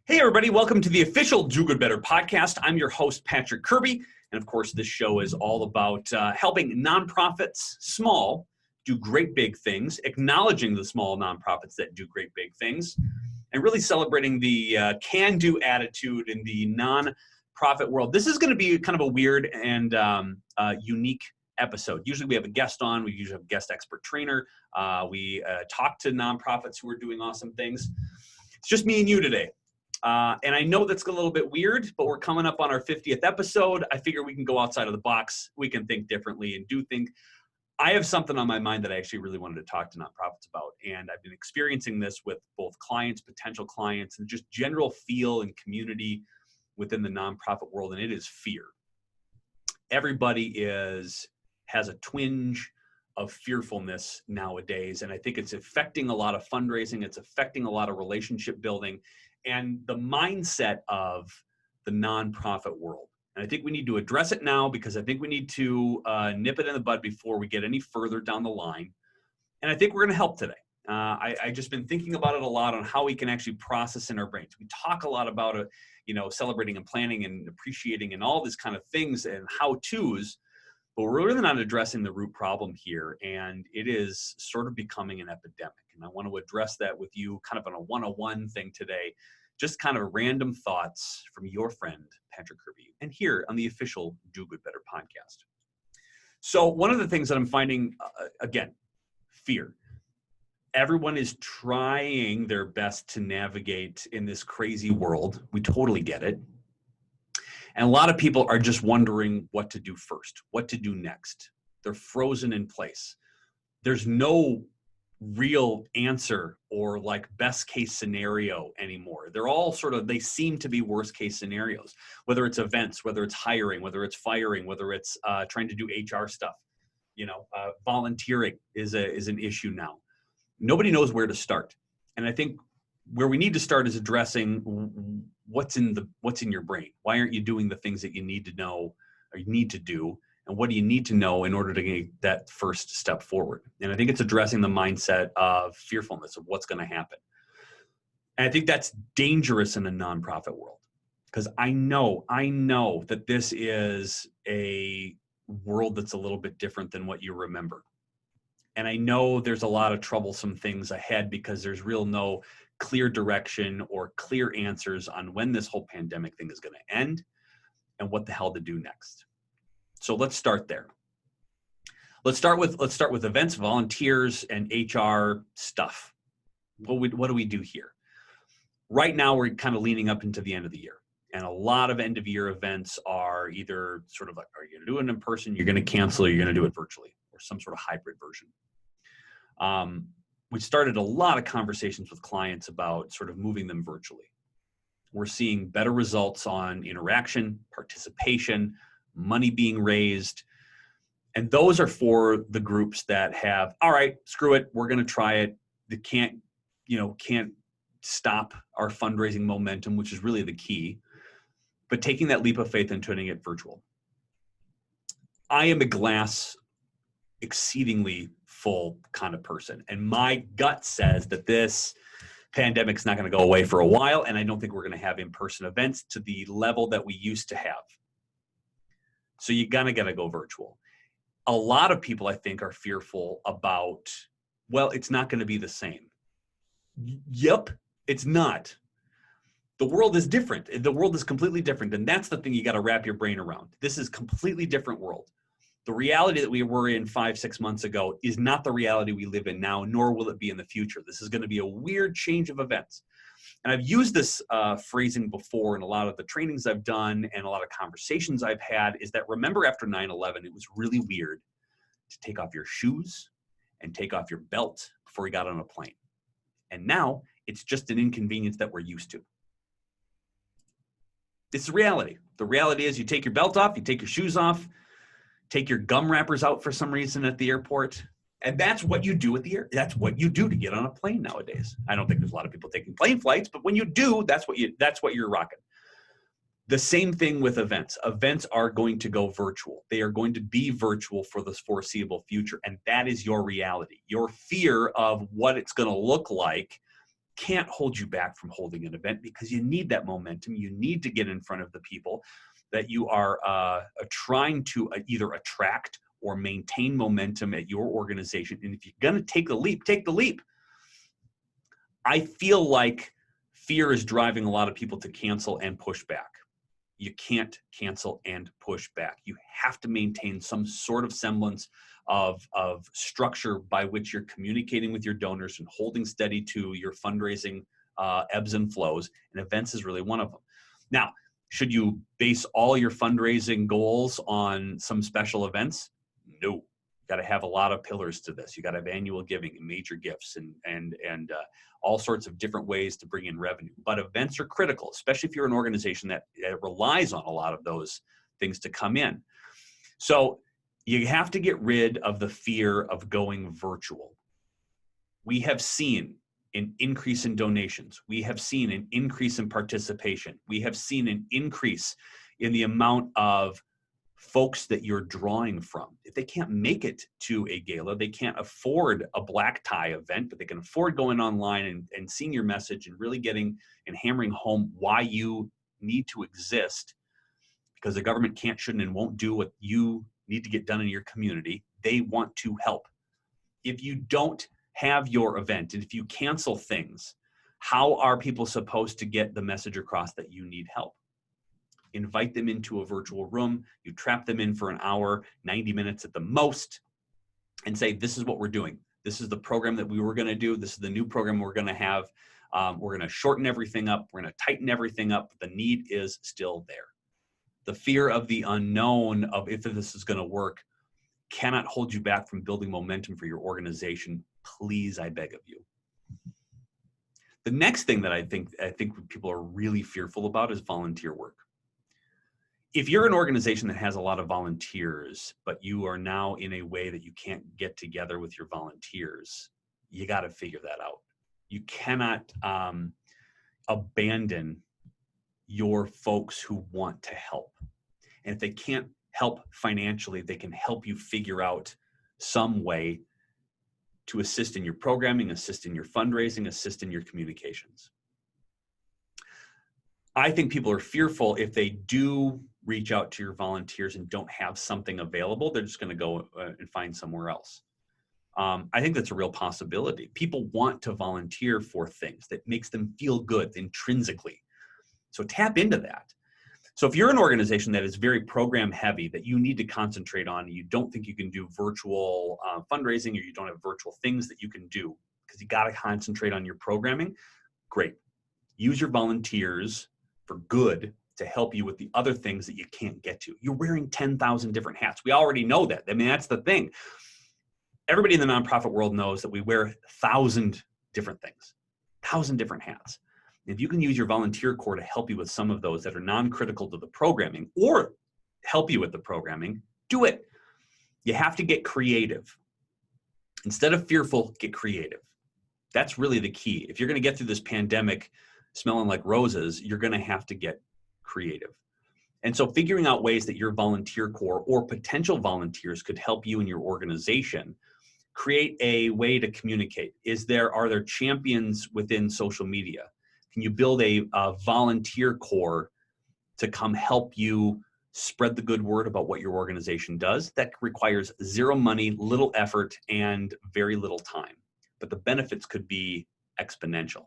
Hey everybody, welcome to the official Do Good Better podcast. I'm your host, Patrick Kirby. And of course, this show is all about helping nonprofits, small, do great big things, acknowledging the small nonprofits that do great big things, and really celebrating the can-do attitude in the nonprofit world. This is going to be kind of a weird and unique episode. Usually we have a guest on. We usually have a guest expert trainer. We talk to nonprofits who are doing awesome things. It's just me and you today. And I know that's a little bit weird, but we're coming up on our 50th episode. I figure we can go outside of the box. We can think differently and do think. I have something on my mind that I actually really wanted to talk to nonprofits about. And I've been experiencing this with both clients, potential clients, and just general feel and community within the nonprofit world. And it is fear. Everybody has a twinge of fearfulness nowadays. And I think it's affecting a lot of fundraising. It's affecting a lot of relationship building and the mindset of the nonprofit world. And I think we need to address it now because I think we need to nip it in the bud before we get any further down the line. And I think we're going to help today. I just been thinking about it a lot on how we can actually process in our brains. We talk a lot about it, celebrating and planning and appreciating and all these kind of things and how-tos, but we're really not addressing the root problem here. And it is sort of becoming an epidemic. And I want to address that with you kind of on a one-on-one thing today. Just kind of random thoughts from your friend, Patrick Kirby, and here on the official Do Good Better podcast. So one of the things that I'm finding, again, fear. Everyone is trying their best to navigate in this crazy world. We totally get it. And a lot of people are just wondering what to do first, what to do next. They're frozen in place. There's no real answer or like best case scenario anymore. They're all they seem to be worst case scenarios, whether it's events, whether it's hiring, whether it's firing, whether it's trying to do HR stuff. Volunteering is an issue now. Nobody knows where to start. And I think where we need to start is addressing what's in your brain. Why aren't you doing the things that you need to know or you need to do? And what do you need to know in order to get that first step forward? And I think it's addressing the mindset of fearfulness of what's going to happen. And I think that's dangerous in a nonprofit world because I know that this is a world that's a little bit different than what you remember. And I know there's a lot of troublesome things ahead because there's no clear direction or clear answers on when this whole pandemic thing is going to end and what the hell to do next. So let's start there. Let's start with events, volunteers, and HR stuff. What do we do here? Right now, we're kind of leaning up into the end of the year. And a lot of end of year events are either sort of like, are you going to do it in person? You're going to cancel, or you're going to do it virtually or some sort of hybrid version. We started a lot of conversations with clients about sort of moving them virtually. We're seeing better results on interaction, participation, money being raised. And those are for the groups that have, all right, screw it, we're going to try it. They can't stop our fundraising momentum, which is really the key, but taking that leap of faith and turning it virtual. I am a glass exceedingly full kind of person. And my gut says that this pandemic's not going to go away for a while. And I don't think we're going to have in-person events to the level that we used to have. So you gotta go virtual. A lot of people, I think, are fearful about, well, it's not going to be the same. Yep, it's not. The world is different. The world is completely different. And that's the thing you got to wrap your brain around. This is a completely different world. The reality that we were in 5-6 months ago is not the reality we live in now, nor will it be in the future. This is going to be a weird change of events. And I've used this phrasing before in a lot of the trainings I've done and a lot of conversations I've had is that remember after 9/11, it was really weird to take off your shoes and take off your belt before you got on a plane. And now it's just an inconvenience that we're used to. It's the reality. The reality is you take your belt off, you take your shoes off, take your gum wrappers out for some reason at the airport. And that's what you do at the air. That's what you do to get on a plane nowadays. I don't think there's a lot of people taking plane flights, but when you do, that's what you're rocking. The same thing with events. Events are going to go virtual. They are going to be virtual for the foreseeable future. And that is your reality. Your fear of what it's going to look like can't hold you back from holding an event because you need that momentum. You need to get in front of the people that you are trying to either attract or maintain momentum at your organization. And if you're going to take the leap, take the leap. I feel like fear is driving a lot of people to cancel and push back. You can't cancel and push back. You have to maintain some sort of semblance of structure by which you're communicating with your donors and holding steady to your fundraising ebbs and flows, and events is really one of them. Now, should you base all your fundraising goals on some special events? No. You got to have a lot of pillars to this. You got to have annual giving and major gifts and all sorts of different ways to bring in revenue. But events are critical, especially if you're an organization that relies on a lot of those things to come in. So you have to get rid of the fear of going virtual. We have seen an increase in donations. We have seen an increase in participation. We have seen an increase in the amount of folks that you're drawing from. If they can't make it to a gala, they can't afford a black tie event, but they can afford going online and seeing your message and really getting and hammering home why you need to exist, because the government can't, shouldn't, and won't do what you need to get done in your community. They want to help. If you don't have your event and if you cancel things, how are people supposed to get the message across that you need help? Invite them into a virtual room. You trap them in for an hour, 90 minutes at the most, and say, this is what we're doing. This is the program that we were going to do. This is the new program we're going to have. We're going to shorten everything up. We're going to tighten everything up. The need is still there. The fear of the unknown of if this is going to work cannot hold you back from building momentum for your organization. Please, I beg of you. The next thing that I think people are really fearful about is volunteer work. If you're an organization that has a lot of volunteers, but you are now in a way that you can't get together with your volunteers, you got to figure that out. You cannot abandon your folks who want to help. And if they can't help financially, they can help you figure out some way to assist in your programming, assist in your fundraising, assist in your communications. I think people are fearful if they do reach out to your volunteers and don't have something available, they're just going to go and find somewhere else. I think that's a real possibility. People want to volunteer for things that makes them feel good intrinsically. So tap into that. So if you're an organization that is very program heavy, that you need to concentrate on, and you don't think you can do virtual fundraising, or you don't have virtual things that you can do because you got to concentrate on your programming, great. Use your volunteers for good to help you with the other things that you can't get to. You're wearing 10,000 different hats. We already know that. I mean, that's the thing. Everybody in the nonprofit world knows that we wear 1,000 different things, 1,000 different hats. If you can use your volunteer corps to help you with some of those that are non-critical to the programming or help you with the programming, do it. You have to get creative. Instead of fearful, get creative. That's really the key. If you're going to get through this pandemic smelling like roses, you're going to have to get creative. And so figuring out ways that your volunteer corps or potential volunteers could help you in your organization, create a way to communicate. Are there champions within social media? Can you build a volunteer corps to come help you spread the good word about what your organization does? That requires zero money, little effort, and very little time. But the benefits could be exponential.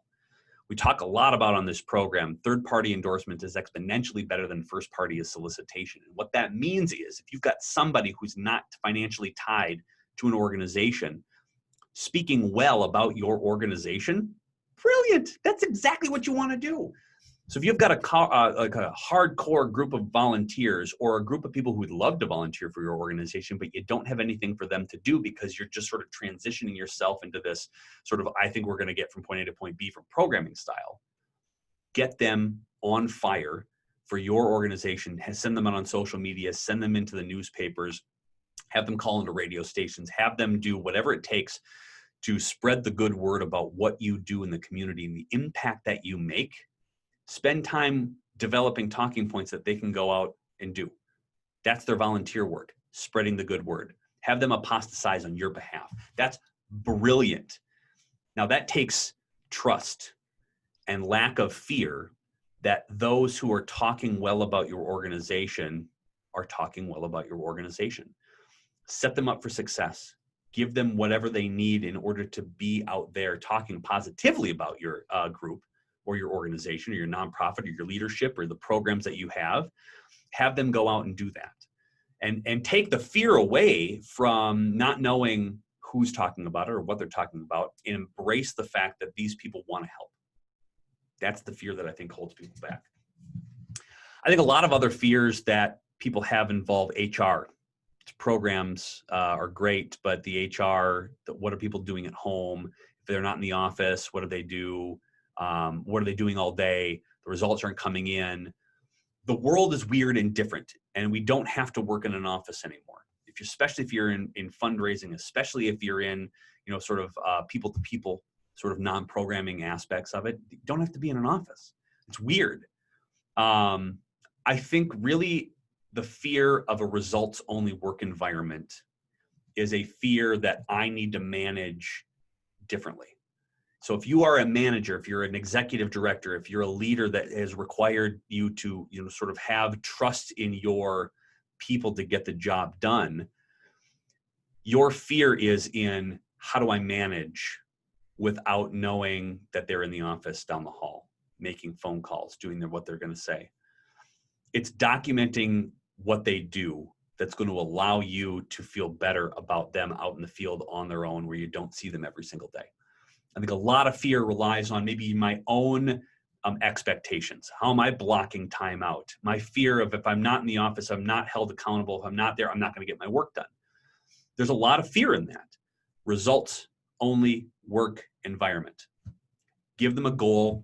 We talk a lot about on this program, third-party endorsement is exponentially better than first-party solicitation. And what that means is if you've got somebody who's not financially tied to an organization, speaking well about your organization, brilliant. That's exactly what you want to do. So if you've got a hardcore group of volunteers or a group of people who would love to volunteer for your organization, but you don't have anything for them to do because you're just sort of transitioning yourself into this sort of, I think we're going to get from point A to point B from programming style, get them on fire for your organization, send them out on social media, send them into the newspapers, have them call into radio stations, have them do whatever it takes to spread the good word about what you do in the community and the impact that you make. Spend time developing talking points that they can go out and do. That's their volunteer work, spreading the good word. Have them apostatize on your behalf. That's brilliant. Now that takes trust. and lack of fear that those who are talking well about your organization are talking well about your organization. Set them up for success. Give them whatever they need in order to be out there talking positively about your group or your organization or your nonprofit or your leadership or the programs that you have. Have them go out and do that. And take the fear away from not knowing who's talking about it or what they're talking about, and embrace the fact that these people want to help. That's the fear that I think holds people back. I think a lot of other fears that people have involve HR. Programs are great, but the HR, what are people doing at home? If they're not in the office, what do they do? What are they doing all day? The results aren't coming in. The world is weird and different, and we don't have to work in an office anymore. Especially if you're in fundraising, especially if you're in, sort of people-to-people sort of non-programming aspects of it, you don't have to be in an office. It's weird. I think really the fear of a results-only work environment is a fear that I need to manage differently. So if you are a manager, if you're an executive director, if you're a leader that has required you to, sort of have trust in your people to get the job done, your fear is in, how do I manage without knowing that they're in the office down the hall, making phone calls, doing what they're going to say. It's documenting what they do that's going to allow you to feel better about them out in the field on their own, where you don't see them every single day. I think a lot of fear relies on maybe my own expectations. How am I blocking time out? My fear of, if I'm not in the office, I'm not held accountable. If I'm not there, I'm not going to get my work done. There's a lot of fear in that. Results only work environment. Give them a goal,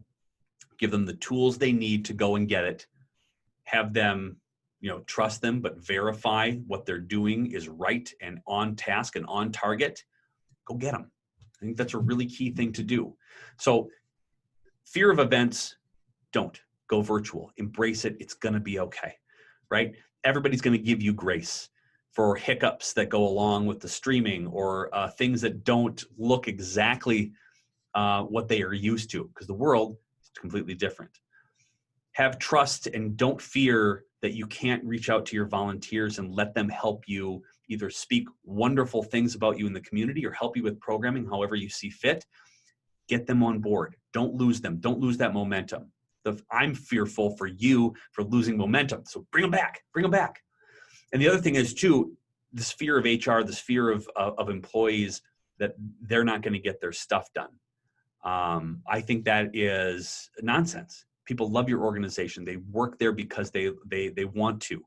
give them the tools they need to go and get it, have them, trust them, but verify what they're doing is right and on task and on target. Go get them. I think that's a really key thing to do. So fear of events, don't. Go virtual. Embrace it. It's going to be okay, right? Everybody's going to give you grace for hiccups that go along with the streaming, or things that don't look exactly what they are used to, because the world is completely different. Have trust and don't fear that you can't reach out to your volunteers and let them help you either speak wonderful things about you in the community or help you with programming however you see fit. Get them on board. Don't lose them. Don't lose that momentum. I'm fearful for you for losing momentum. So bring them back. Bring them back. And the other thing is, too, this fear of HR, this fear of employees that they're not going to get their stuff done. I think that is nonsense. People love your organization. They work there because they want to.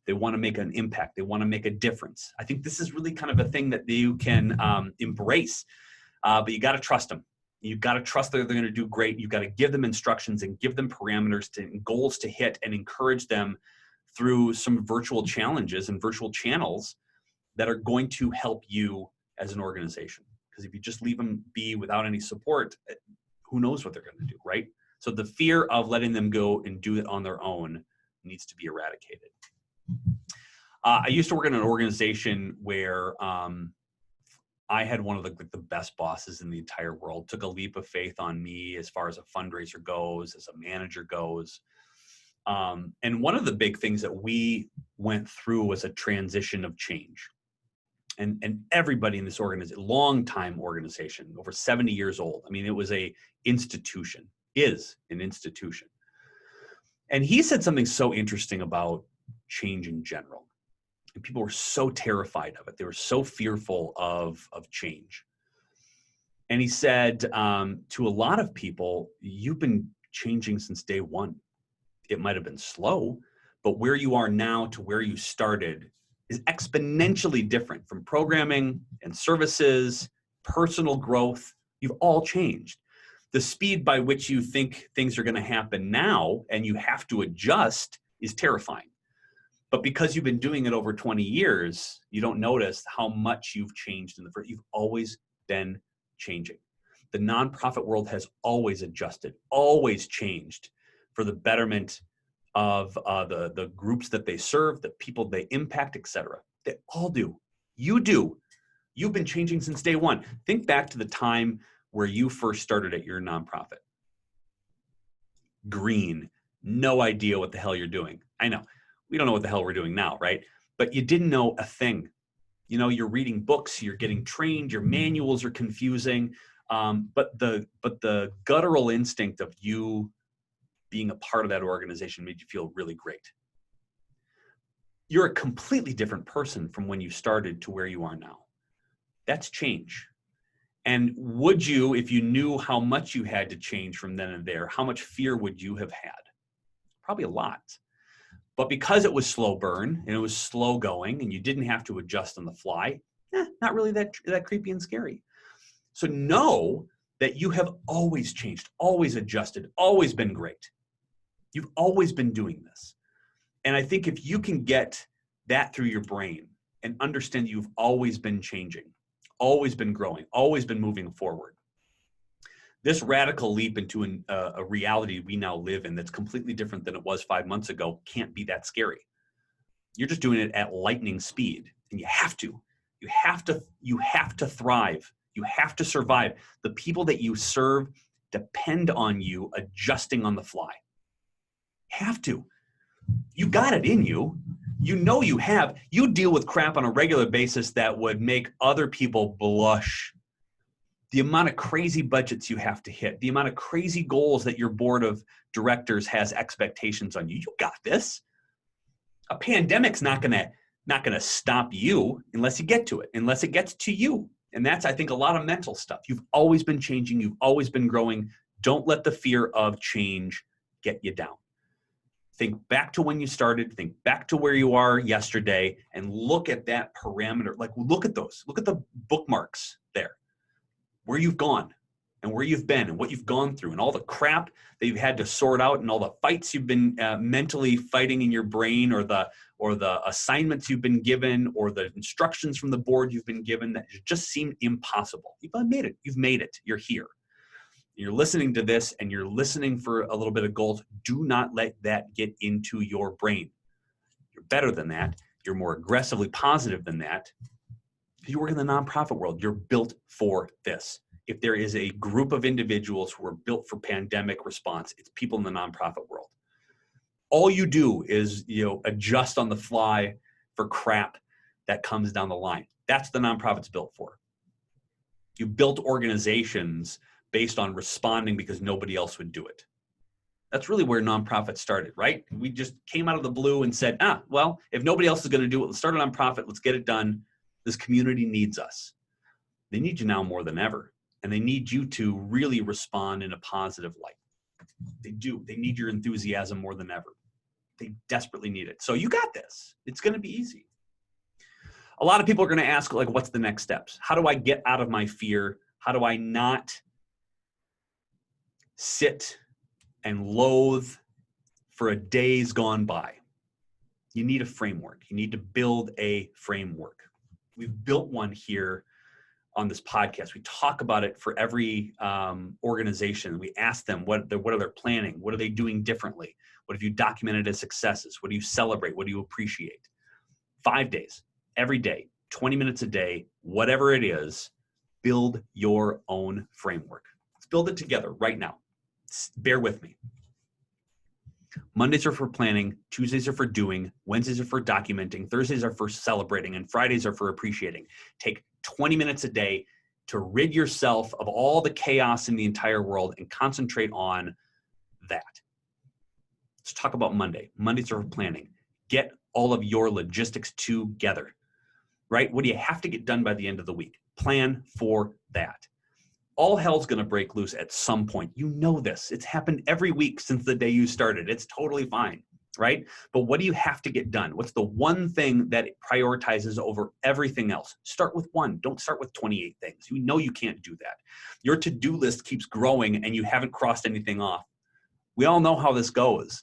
They want to make an impact. They want to make a difference. I think this is really kind of a thing that you can embrace, but you got to trust them. You've got to trust that they're going to do great. You've got to give them instructions and give them parameters and goals to hit, and encourage them through some virtual challenges and virtual channels that are going to help you as an organization. Because if you just leave them be without any support, who knows what they're going to do, right? So the fear of letting them go and do it on their own needs to be eradicated. I used to work in an organization where I had one of the best bosses in the entire world. Took a leap of faith on me as far as a fundraiser goes, as a manager goes. And one of the big things that we went through was a transition of change. And everybody in this organization, long-time organization, over 70 years old. I mean, it was a institution, is an institution. And he said something so interesting about change in general. And people were so terrified of it. They were so fearful of change. And he said, to a lot of people, you've been changing since day one. It might have been slow, but where you are now to where you started is exponentially different. From programming and services, personal growth, you've all changed. The speed by which you think things are going to happen now and you have to adjust is terrifying. But because you've been doing it over 20 years, you don't notice how much you've changed in the first. You've always been changing. The nonprofit world has always adjusted, always changed for the betterment of the groups that they serve, the people they impact, etc. They all do. You do. You've been changing since day one. Think back to the time where you first started at your nonprofit. green, no idea what the hell you're doing. I know, we don't know what the hell we're doing now, right? But you didn't know a thing. You know, you're reading books, you're getting trained, your manuals are confusing, but the guttural instinct of you being a part of that organization made you feel really great. You're a completely different person from when you started to where you are now. That's change. And would you, if you knew how much you had to change from then and there, how much fear would you have had? Probably a lot. But because it was slow burn and it was slow going and you didn't have to adjust on the fly, not really that creepy and scary. So know that you have always changed, always adjusted, always been great. You've always been doing this. And I think if you can get that through your brain and understand you've always been changing, always been growing, always been moving forward, this radical leap into a reality we now live in that's completely different than it was 5 months ago can't be that scary. You're just doing it at lightning speed, and you have to. You have to thrive. You have to survive. The people that you serve depend on you adjusting on the fly. Have to. You got it in you. You know you have. You deal with crap on a regular basis that would make other people blush. The amount of crazy budgets you have to hit, the amount of crazy goals that your board of directors has expectations on you. You got this. A pandemic's not gonna stop you unless you get to it, unless it gets to you. And that's, I think, a lot of mental stuff. You've always been changing. You've always been growing. Don't let the fear of change get you down. Think back to when you started, think back to where you are yesterday, and look at that parameter. Like, look at those. Look at the bookmarks there, where you've gone and where you've been and what you've gone through and all the crap that you've had to sort out and all the fights you've been mentally fighting in your brain, or the assignments you've been given, or the instructions from the board you've been given that just seem impossible. You've made it. You've made it. You're here. You're listening to this and you're listening for a little bit of gold. Do not let that get into your brain. You're better than that. You're more aggressively positive than that. You work in the nonprofit world. You're built for this. If there is a group of individuals who are built for pandemic response, it's people in the nonprofit world. All you do is, adjust on the fly for crap that comes down the line. That's the nonprofit's built for. You built organizations based on responding because nobody else would do it. That's really where nonprofits started, right? We just came out of the blue and said, well, if nobody else is going to do it, let's start a nonprofit. Let's get it done. This community needs us. They need you now more than ever. And they need you to really respond in a positive light. They do. They need your enthusiasm more than ever. They desperately need it. So you got this. It's going to be easy. A lot of people are going to ask, like, what's the next steps? How do I get out of my fear? How do I not sit and loathe for a day's gone by? You need a framework. You need to build a framework. We've built one here on this podcast. We talk about it for every organization. We ask them what are they planning? What are they doing differently? What have you documented as successes? What do you celebrate? What do you appreciate? 5 days, every day, 20 minutes a day, whatever it is, build your own framework. Let's build it together right now. Bear with me. Mondays are for planning, Tuesdays are for doing, Wednesdays are for documenting, Thursdays are for celebrating, and Fridays are for appreciating. Take 20 minutes a day to rid yourself of all the chaos in the entire world and concentrate on that. Let's talk about Monday. Mondays are for planning. Get all of your logistics together, right? What do you have to get done by the end of the week? Plan for that. All hell's going to break loose at some point. You know this. It's happened every week since the day you started. It's totally fine, right? But what do you have to get done? What's the one thing that it prioritizes over everything else? Start with one. Don't start with 28 things. You know you can't do that. Your to-do list keeps growing and you haven't crossed anything off. We all know how this goes.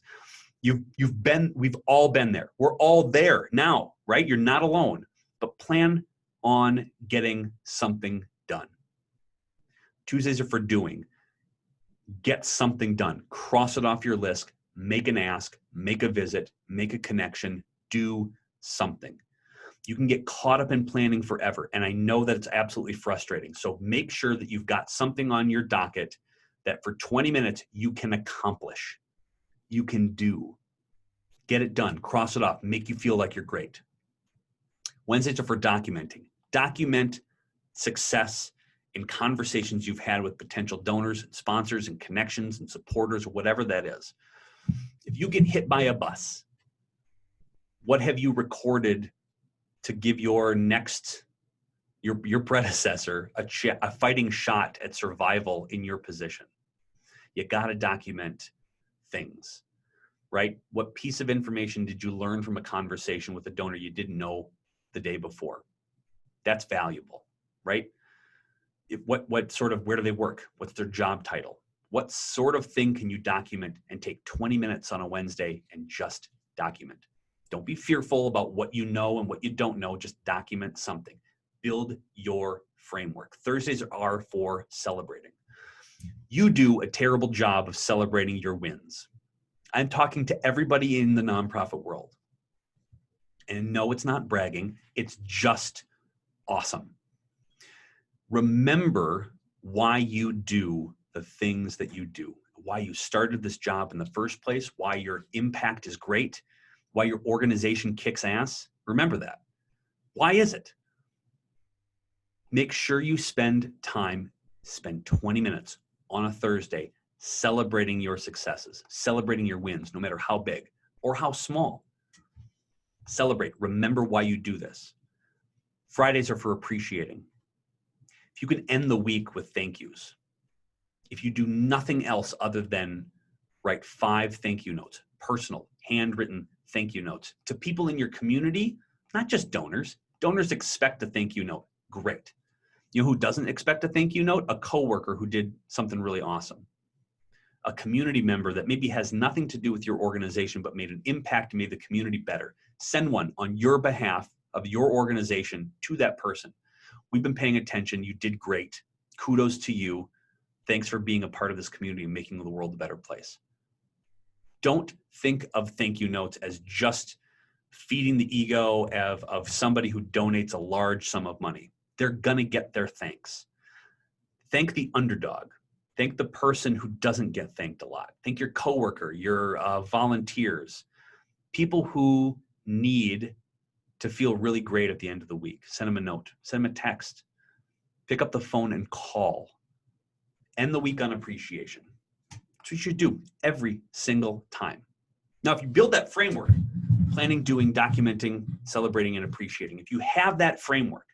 We've all been there. We're all there now, right? You're not alone, but plan on getting something done. Tuesdays are for doing. Get something done. Cross it off your list. Make an ask. Make a visit. Make a connection. Do something. You can get caught up in planning forever, and I know that it's absolutely frustrating. So make sure that you've got something on your docket that for 20 minutes you can accomplish. you can do. Get it done, cross it off, make you feel like you're great. Wednesdays are for documenting. Document success in conversations you've had with potential donors, and sponsors, and connections and supporters, whatever that is. If you get hit by a bus, what have you recorded to give your predecessor a fighting shot at survival in your position? You got to document things, right? What piece of information did you learn from a conversation with a donor you didn't know the day before? That's valuable, right? Where do they work? What's their job title? What sort of thing can you document and take 20 minutes on a Wednesday and just document? Don't be fearful about what you know and what you don't know. Just document something. Build your framework. Thursdays are for celebrating. You do a terrible job of celebrating your wins. I'm talking to everybody in the nonprofit world. And no, it's not bragging. It's just awesome. Remember why you do the things that you do, why you started this job in the first place, why your impact is great, why your organization kicks ass. Remember that. Why is it? Make sure you spend 20 minutes on a Thursday celebrating your successes, celebrating your wins, no matter how big or how small. Celebrate. Remember why you do this. Fridays are for appreciating. If you can end the week with thank yous, if you do nothing else other than write 5 thank you notes, personal, handwritten thank you notes to people in your community, not just donors. Donors expect a thank you note. Great. You know who doesn't expect a thank you note? A coworker who did something really awesome. A community member that maybe has nothing to do with your organization but made an impact and made the community better. Send one on your behalf of your organization to that person. We've been paying attention. You did great. Kudos to you. Thanks for being a part of this community and making the world a better place. Don't think of thank you notes as just feeding the ego of somebody who donates a large sum of money. They're going to get their thanks. Thank the underdog. Thank the person who doesn't get thanked a lot. Thank your coworker, your volunteers, people who need to feel really great at the end of the week. Send them a note, send them a text, pick up the phone and call. End the week on appreciation. That's what you should do every single time. Now, if you build that framework, planning, doing, documenting, celebrating, and appreciating, if you have that framework,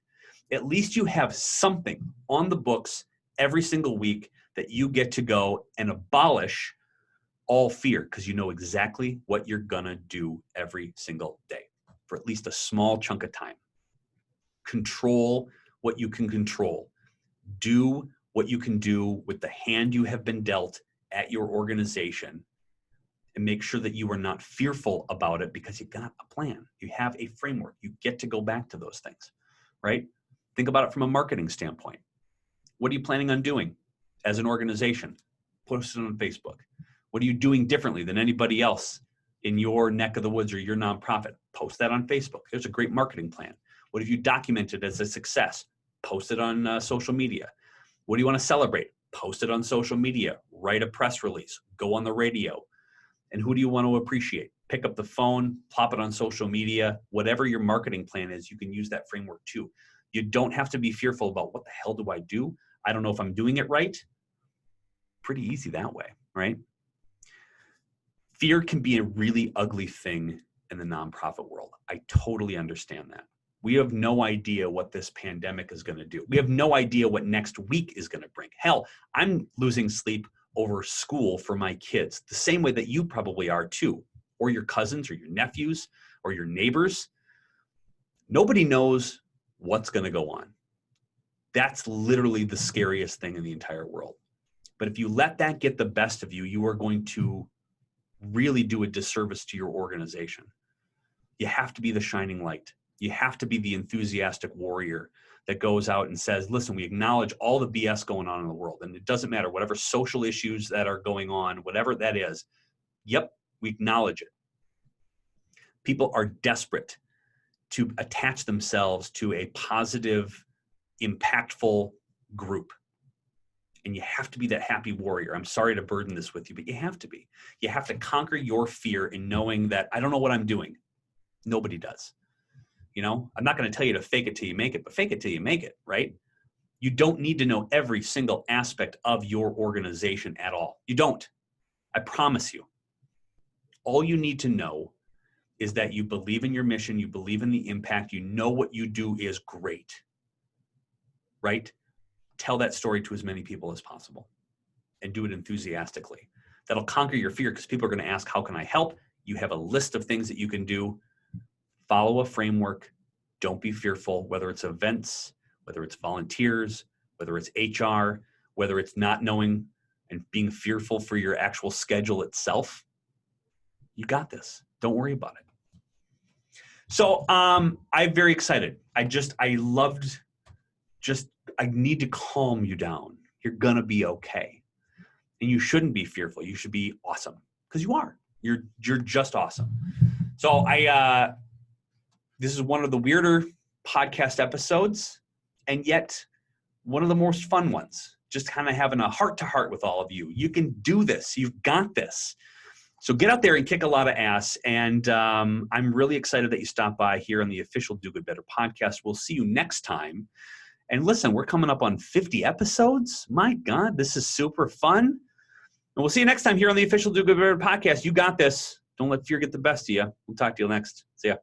at least you have something on the books every single week that you get to go and abolish all fear because you know exactly what you're going to do every single day for at least a small chunk of time. Control what you can control. Do what you can do with the hand you have been dealt at your organization, and make sure that you are not fearful about it because you got a plan. You have a framework. You get to go back to those things, right? Think about it from a marketing standpoint. What are you planning on doing as an organization? Post it on Facebook. What are you doing differently than anybody else in your neck of the woods or your nonprofit? Post that on Facebook. There's a great marketing plan. What have you documented as a success? Post it on social media. What do you want to celebrate? Post it on social media. Write a press release. Go on the radio. And who do you want to appreciate? Pick up the phone, plop it on social media. Whatever your marketing plan is, you can use that framework too. You don't have to be fearful about what the hell do I do? I don't know if I'm doing it right. Pretty easy that way, right? Fear can be a really ugly thing in the nonprofit world. I totally understand that. We have no idea what this pandemic is going to do. We have no idea what next week is going to bring. Hell, I'm losing sleep over school for my kids, the same way that you probably are too, or your cousins or your nephews or your neighbors. Nobody knows what's going to go on. That's literally the scariest thing in the entire world. But if you let that get the best of you, you are going to really do a disservice to your organization. You have to be the shining light. You have to be the enthusiastic warrior that goes out and says, listen, we acknowledge all the BS going on in the world. And it doesn't matter, whatever social issues that are going on, whatever that is, yep, we acknowledge it. People are desperate to attach themselves to a positive, impactful group. And you have to be that happy warrior. I'm sorry to burden this with you, but you have to be. You have to conquer your fear in knowing that I don't know what I'm doing. Nobody does. You know, I'm not going to tell you to fake it till you make it, but fake it till you make it, right? You don't need to know every single aspect of your organization at all. You don't. I promise you. All you need to know is that you believe in your mission, you believe in the impact, you know what you do is great, right? Tell that story to as many people as possible and do it enthusiastically. That'll conquer your fear because people are going to ask, how can I help? You have a list of things that you can do. Follow a framework. Don't be fearful, whether it's events, whether it's volunteers, whether it's HR, whether it's not knowing and being fearful for your actual schedule itself. You got this. Don't worry about it. So I'm very excited. I need to calm you down. You're going to be okay. And you shouldn't be fearful. You should be awesome because you are. You're just awesome. So this is one of the weirder podcast episodes and yet one of the most fun ones. Just kind of having a heart-to-heart with all of you. You can do this. You've got this. So get out there and kick a lot of ass. And I'm really excited that you stopped by here on the official Do Good Better podcast. We'll see you next time. And listen, we're coming up on 50 episodes. My God, this is super fun. And we'll see you next time here on the official Do Good Better podcast. You got this. Don't let fear get the best of you. We'll talk to you next. See ya.